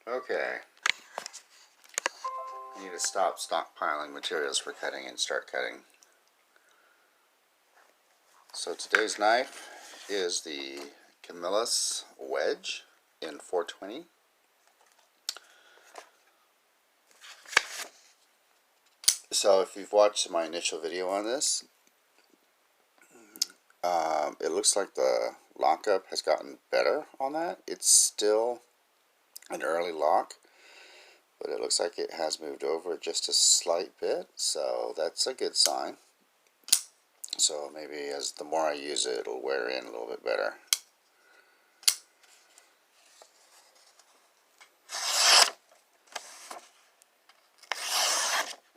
Okay, I need to stop stockpiling materials for cutting and start cutting. So today's knife is the Camillus Wedge in 420. So if you've watched my initial video on this, it looks like the lockup has gotten better on that. It's still an early lock, but it looks like it has moved over just a slight bit, so that's a good sign. So maybe as the more I use it, it'll wear in a little bit better.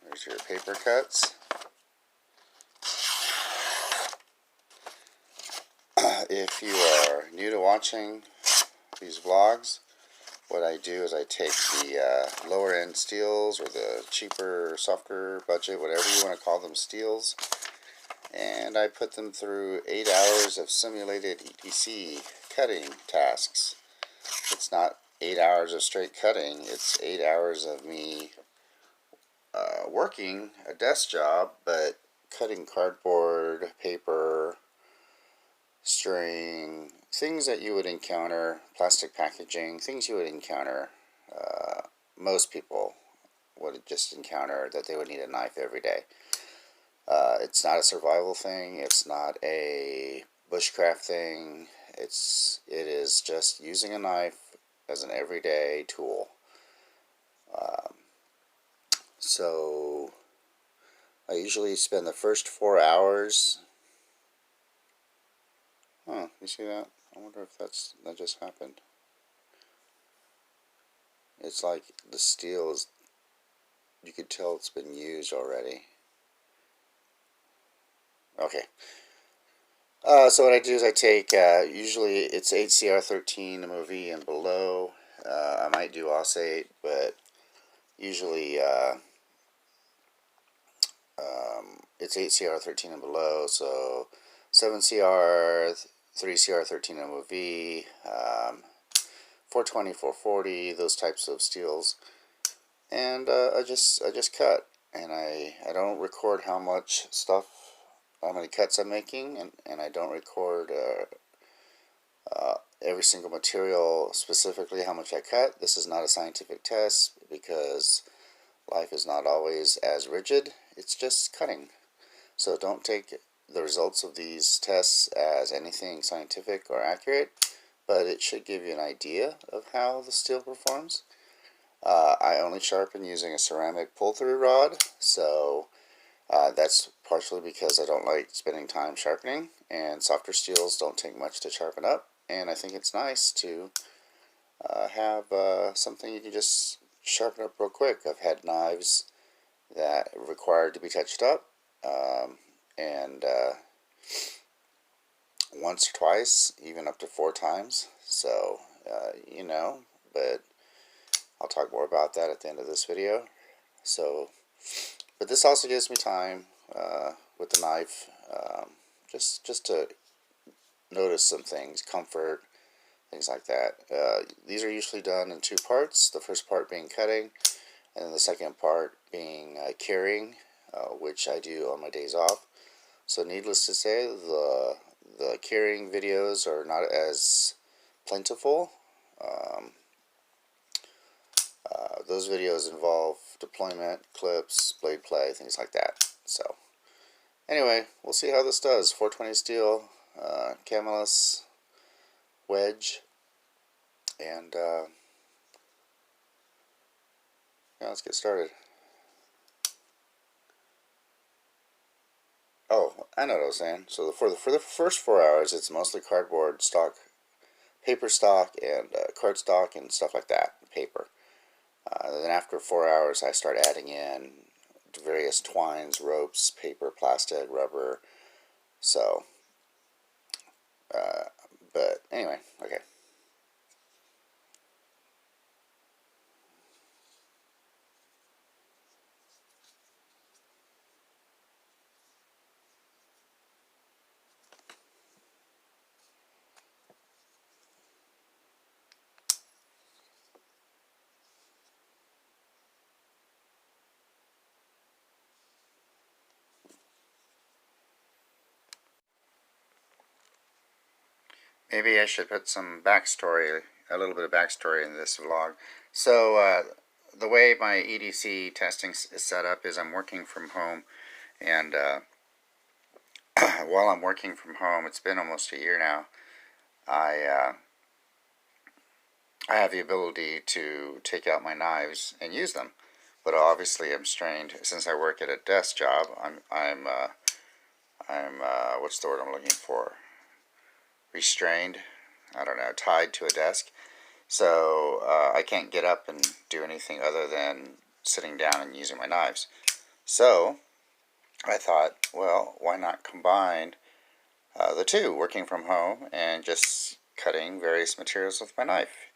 There's your paper cuts. If you are new to watching these vlogs, what I do is I take the lower end steels, or the cheaper, softer budget, whatever you want to call them, steels, and I put them through 8 hours of simulated ETC cutting tasks. It's not 8 hours of straight cutting, it's 8 hours of me working a desk job, but cutting cardboard, paper, string, things that you would encounter, plastic packaging, things you would encounter, most people would just encounter that they would need a knife every day. It's not a survival thing, it's not a bushcraft thing, it is just using a knife as an everyday tool. So I usually spend the first 4 hours. Oh, you see that? I wonder if that just happened. It's like the steel is, you could tell it's been used already. Okay. So what I do is I take, usually it's 8CR13 MOV and below. I might do AUS8, but usually it's 8CR13 and below, so 7CR, 3CR13 MOV, 420, 440, those types of steels, and I just cut, and I don't record how many cuts I'm making, and I don't record every single material specifically how much I cut. This is not a scientific test because life is not always as rigid. It's just cutting. So don't take the results of these tests as anything scientific or accurate, but it should give you an idea of how the steel performs. I only sharpen using a ceramic pull-through rod, so that's partially because I don't like spending time sharpening, and softer steels don't take much to sharpen up, and I think it's nice to have something you can just sharpen up real quick. I've had knives that required to be touched up, and once or twice, even up to 4 times, so you know, but I'll talk more about that at the end of this video. So, but this also gives me time with the knife, just to notice some things, comfort, things like that. These are usually done in 2 parts, the first part being cutting, and then the second part being carrying, which I do on my days off. So needless to say, the carrying videos are not as plentiful. Those videos involve deployment, clips, blade play, things like that. So anyway, we'll see how this does. 420 steel, Camillus Wedge, and yeah, let's get started. Oh, I know what I was saying. So for the first 4 hours, it's mostly cardboard stock, paper stock, and card stock, and stuff like that, paper. Then after 4 hours, I start adding in various twines, ropes, paper, plastic, rubber. So, but anyway, okay. maybe I should put some backstory, a little bit of backstory in this vlog. So the way my EDC testing is set up is I'm working from home, and while I'm working from home, it's been almost a year now, I have the ability to take out my knives and use them, but obviously I'm strained since I work at a desk job. I'm what's the word I'm looking for? Restrained. I don't know, tied to a desk. So I can't get up and do anything other than sitting down and using my knives. So I thought, well, why not combine the two, working from home and just cutting various materials with my knife.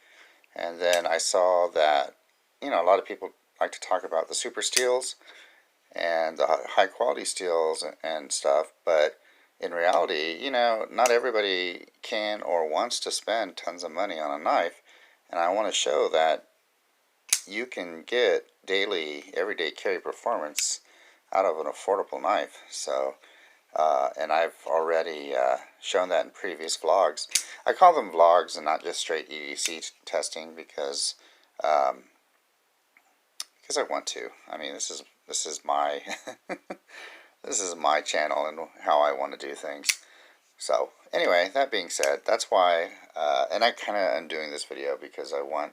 And then I saw that, a lot of people like to talk about the super steels and the high quality steels and stuff, but in reality, not everybody can or wants to spend tons of money on a knife. And I want to show that you can get daily, everyday carry performance out of an affordable knife. So, and I've already shown that in previous vlogs. I call them vlogs and not just straight EDC testing because I want to. I mean, this is my this is my channel and how I want to do things. So anyway, that being said, that's why, and I kind of am doing this video because I want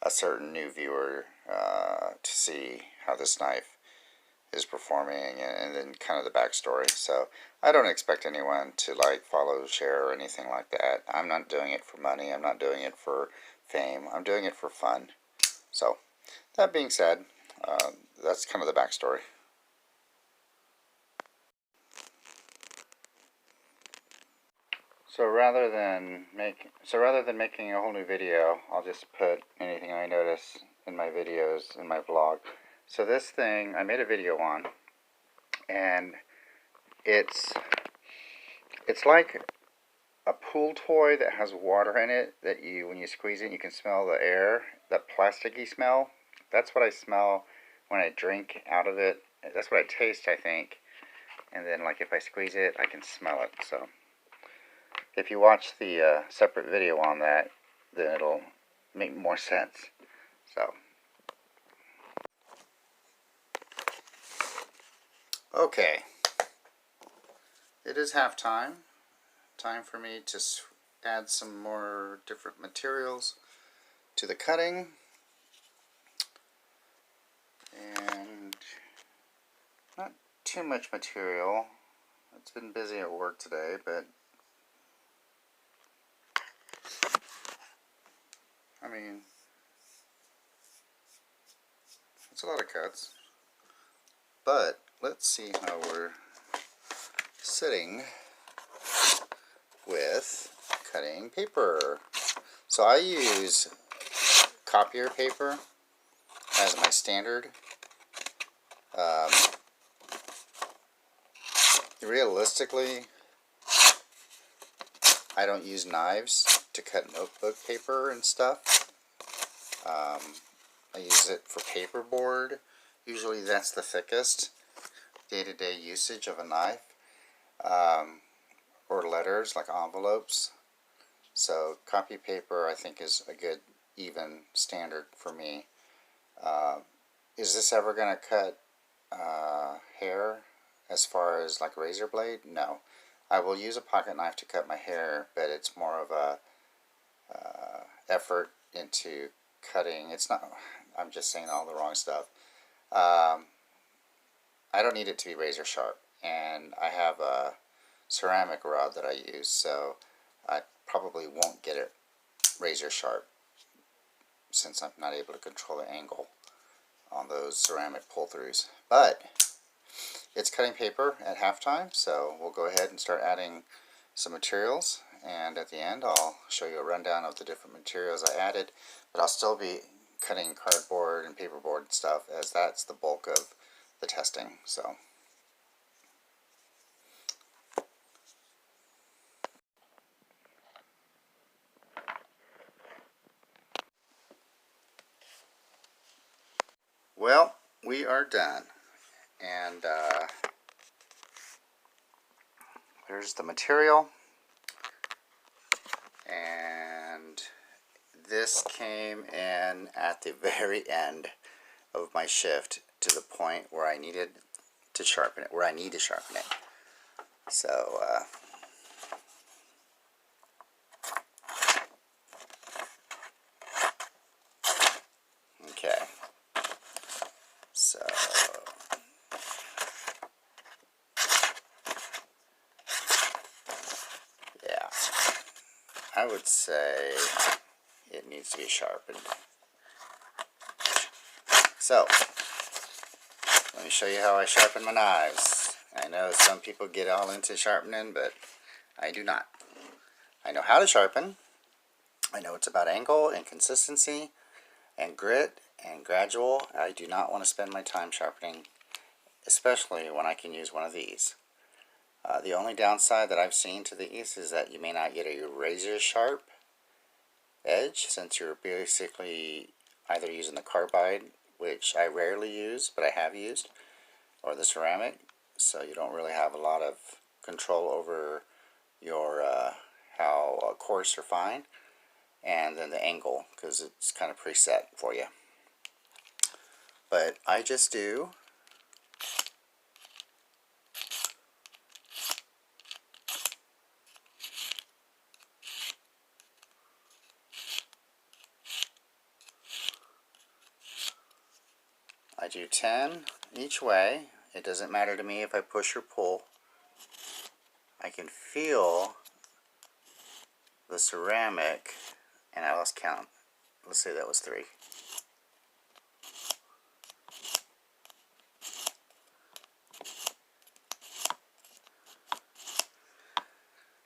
a certain new viewer to see how this knife is performing, and then kind of the backstory. So I don't expect anyone to like, follow, share, or anything like that. I'm not doing it for money. I'm not doing it for fame. I'm doing it for fun. So that being said, that's kind of the backstory. So rather than making a whole new video, I'll just put anything I notice in my videos in my vlog. So this thing I made a video on, and it's like a pool toy that has water in it that when you squeeze it, you can smell the air, that plasticky smell. That's what I smell when I drink out of it. That's what I taste, I think. And then, like, if I squeeze it, I can smell it. So if you watch the separate video on that, then it'll make more sense. So okay, it is halftime. Time for me to add some more different materials to the cutting. And not too much material. It's been busy at work today, but I mean, it's a lot of cuts. But let's see how we're sitting with cutting paper. So I use copier paper as my standard. Realistically, I don't use knives to cut notebook paper and stuff. I use it for paperboard. Usually that's the thickest day-to-day usage of a knife. Or letters, like envelopes. So copy paper, I think, is a good, even standard for me. Is this ever going to cut hair as far as like razor blade? No. I will use a pocket knife to cut my hair, but it's more of a effort into cutting. It's not, I'm just saying all the wrong stuff. I don't need it to be razor sharp, and I have a ceramic rod that I use, so I probably won't get it razor sharp since I'm not able to control the angle on those ceramic pull-throughs. But it's cutting paper at halftime, so we'll go ahead and start adding some materials, and at the end I'll show you a rundown of the different materials I added, but I'll still be cutting cardboard and paperboard and stuff, as that's the bulk of the testing. So well, we are done, and there's the material. And this came in at the very end of my shift to the point where I needed to sharpen it, where I need to sharpen it. So, okay. So, yeah. I would say it needs to be sharpened. So, let me show you how I sharpen my knives. I know some people get all into sharpening, but I do not. I know how to sharpen. I know it's about angle and consistency and grit and gradual. I do not want to spend my time sharpening, especially when I can use one of these. The only downside that I've seen to these is that you may not get a razor sharp edge, since you're basically either using the carbide, which I rarely use, but I have used, or the ceramic, so you don't really have a lot of control over your how coarse or fine, and then the angle, because it's kind of preset for you. But I just do I do 10 each way. It doesn't matter to me if I push or pull. I can feel the ceramic, and I lost count. Let's say that was 3.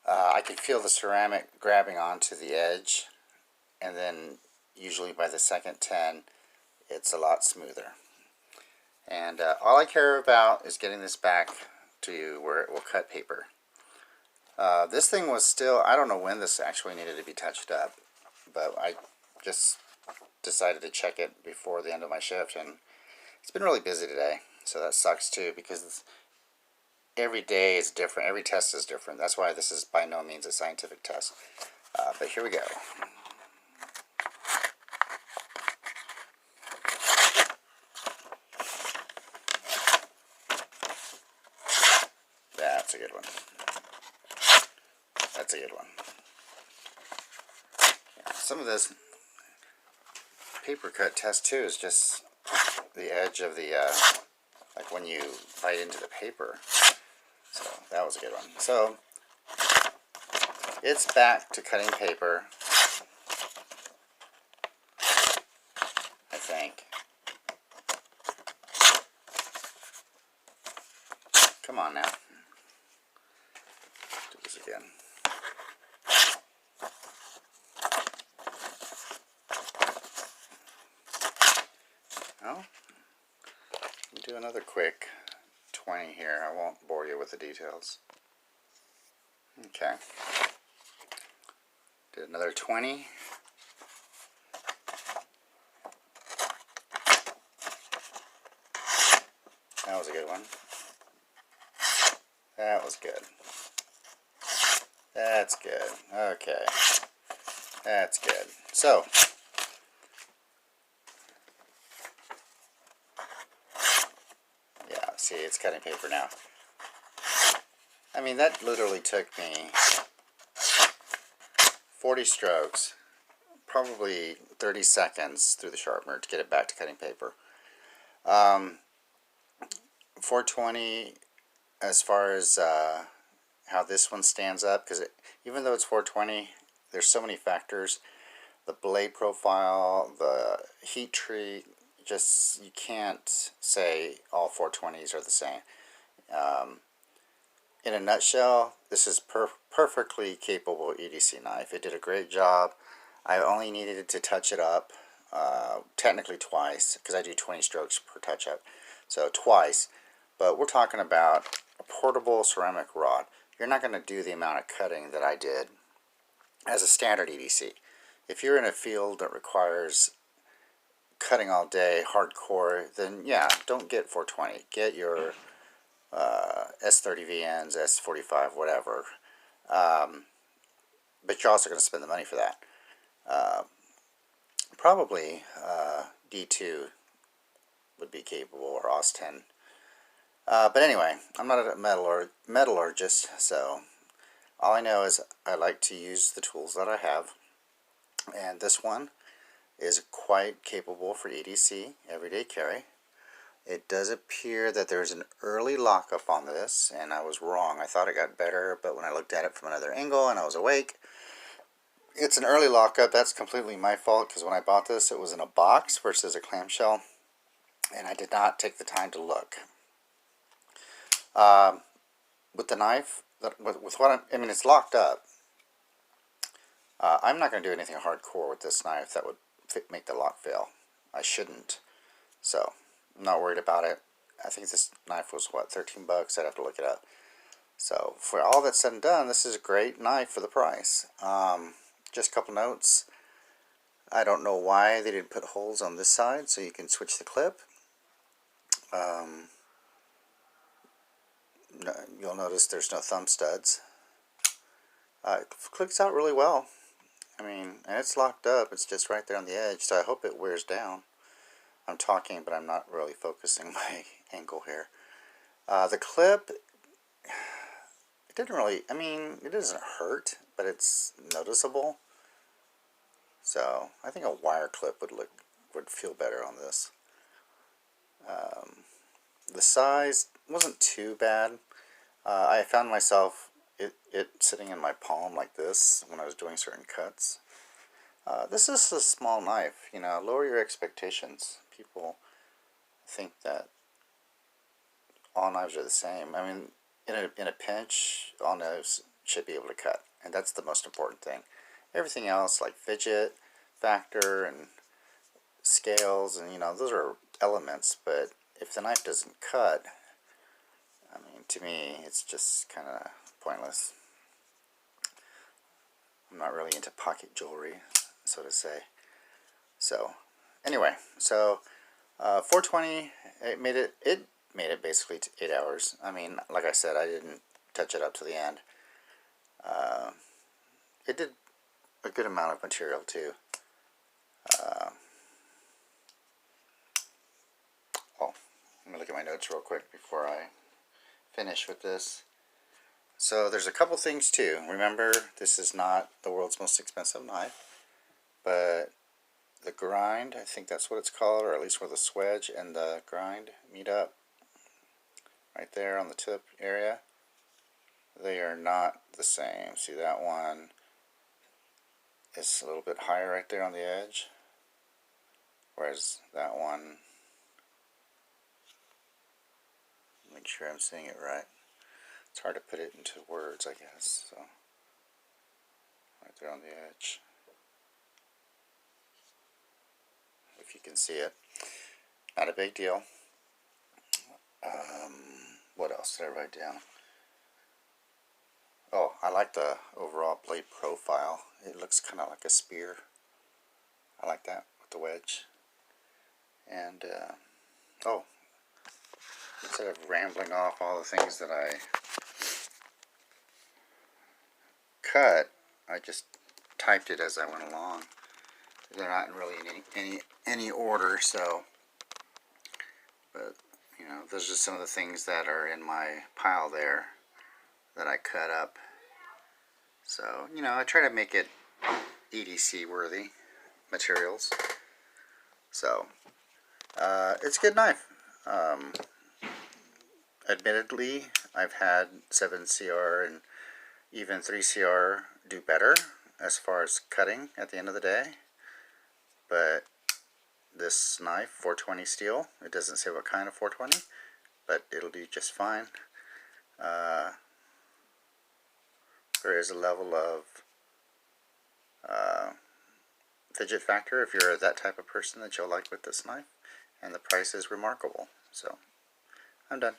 I can feel the ceramic grabbing onto the edge, and then usually by the second 10 it's a lot smoother. And all I care about is getting this back to where it will cut paper. This thing was still, I don't know when this actually needed to be touched up, but I just decided to check it before the end of my shift, and it's been really busy today, so that sucks too, because every day is different, every test is different. That's why this is by no means a scientific test. But here we go. That's a good one. That's a good one. Yeah, some of this paper cut test too is just the edge of the, like when you bite into the paper. So that was a good one. So it's back to cutting paper, I think. Come on now. Do this again. Oh, do another quick 20 here. I won't bore you with the details. Okay. Did another 20. That was a good one. That was good. That's good. Okay. That's good. So, yeah, see, it's cutting paper now. I mean, that literally took me 40 strokes, probably 30 seconds through the sharpener to get it back to cutting paper. 420, as far as how this one stands up, because even though it's 420, there's so many factors. The blade profile, the heat treat, just, you can't say all 420s are the same. In a nutshell, this is perfectly capable EDC knife. It did a great job. I only needed to touch it up, technically twice, because I do 20 strokes per touch up, so twice. But we're talking about a portable ceramic rod. You're not going to do the amount of cutting that I did as a standard EDC. If you're in a field that requires cutting all day, hardcore, then yeah, don't get 420. Get your S30VNs, S45, whatever. but you're also going to spend the money for that. Probably D2 would be capable, or OS 10. But anyway, I'm not a metallurgist, so all I know is I like to use the tools that I have, and this one is quite capable for EDC, everyday carry. It does appear that there's an early lockup on this, and I was wrong. I thought it got better, but when I looked at it from another angle and I was awake, it's an early lockup. That's completely my fault, because when I bought this, it was in a box versus a clamshell, and I did not take the time to look. With the knife, with what I mean, it's locked up. I'm not going to do anything hardcore with this knife that would make the lock fail. I shouldn't. So, I'm not worried about it. I think this knife was, what, 13 bucks? I'd have to look it up. So, for all that's said and done, this is a great knife for the price. Just a couple notes. I don't know why they didn't put holes on this side so you can switch the clip. You'll notice there's no thumb studs. It clicks out really well. I mean, and it's locked up. It's just right there on the edge, so I hope it wears down. I'm talking, but I'm not really focusing my angle here. The clip, it didn't really, I mean, it doesn't hurt, but it's noticeable. So I think a wire clip would feel better on this. The size wasn't too bad. I found myself it sitting in my palm like this when I was doing certain cuts. This is a small knife, you know. Lower your expectations. People think that all knives are the same. I mean, in a pinch, all knives should be able to cut, and that's the most important thing. Everything else, like fidget factor and scales, and you know, those are elements. But if the knife doesn't cut, I mean, to me, it's just kind of pointless. I'm not really into pocket jewelry, so to say. So, anyway, so 420, it made it basically 8 hours. I mean, like I said, I didn't touch it up to the end. It did a good amount of material too. Oh, let me look at my notes real quick before I finish with this. So there's a couple things too. Remember, this is not the world's most expensive knife, but the grind, I think that's what it's called, or at least where the swedge and the grind meet up, right there on the tip area, they are not the same. See, that one is a little bit higher right there on the edge, whereas that one, make sure I'm saying it right. It's hard to put it into words, I guess. So, right there on the edge, if you can see it. Not a big deal. What else did I write down? Oh, I like the overall blade profile. It looks kind of like a spear. I like that with the wedge. And, oh, instead of rambling off all the things that I cut, I just typed it as I went along. They're not really in any order, so, but, you know, those are some of the things that are in my pile there that I cut up. So, you know, I try to make it EDC worthy materials. So, it's a good knife. Admittedly, I've had 7CR and even 3CR do better as far as cutting at the end of the day. But this knife, 420 steel, it doesn't say what kind of 420, but it'll do just fine. There is a level of fidget factor if you're that type of person that you'll like with this knife, and the price is remarkable. So, I'm done.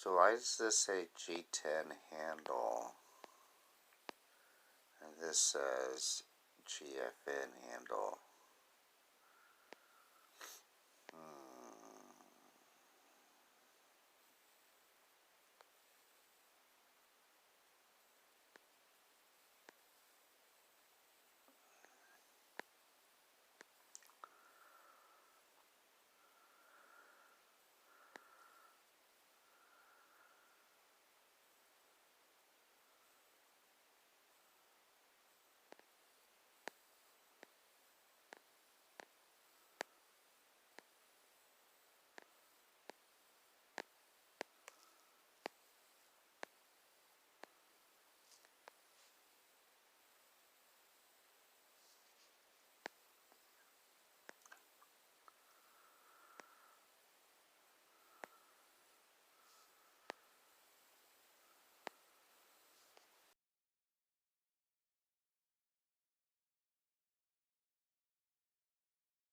So why does this say G10 handle? And this says GFN handle.